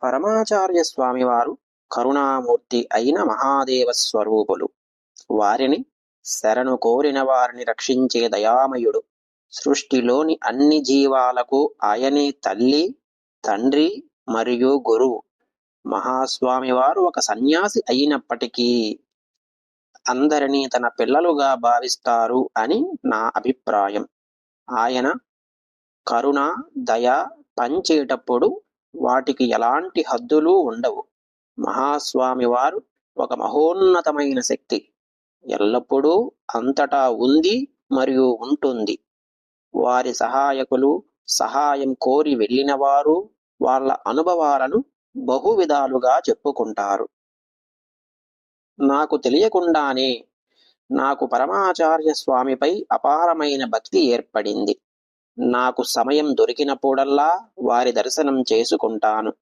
పరమాచార్య స్వామివారు కరుణామూర్తి అయిన మహాదేవ స్వరూపులు. వారిని శరణు కోరిన వారిని రక్షించే దయామయుడు. సృష్టిలోని అన్ని జీవాలకు ఆయనే తల్లి, తండ్రి మరియు గురువు. మహాస్వామివారు ఒక సన్యాసి అయినప్పటికీ అందరినీ తన పిల్లలుగా భావిస్తారు అని నా అభిప్రాయం. ఆయన కరుణ, దయ పంచేటప్పుడు వాటికి ఎలాంటి హద్దులు ఉండవు. మహాస్వామివారు ఒక మహోన్నతమైన శక్తి, ఎల్లప్పుడూ అంతటా ఉంది మరియు ఉంటుంది. వారి సహాయకులు సహాయం కోరి వెళ్ళినవారు వాళ్ళ అనుభవాలను బహువిధాలుగా చెప్పుకుంటారు. నాకు తెలియకుండానే నాకు పరమాచార్య స్వామిపై అపారమైన భక్తి ఏర్పడింది. నాకు సమయం దొరికినప్పుడల్లా వారి దర్శనం చేసుకుంటాను.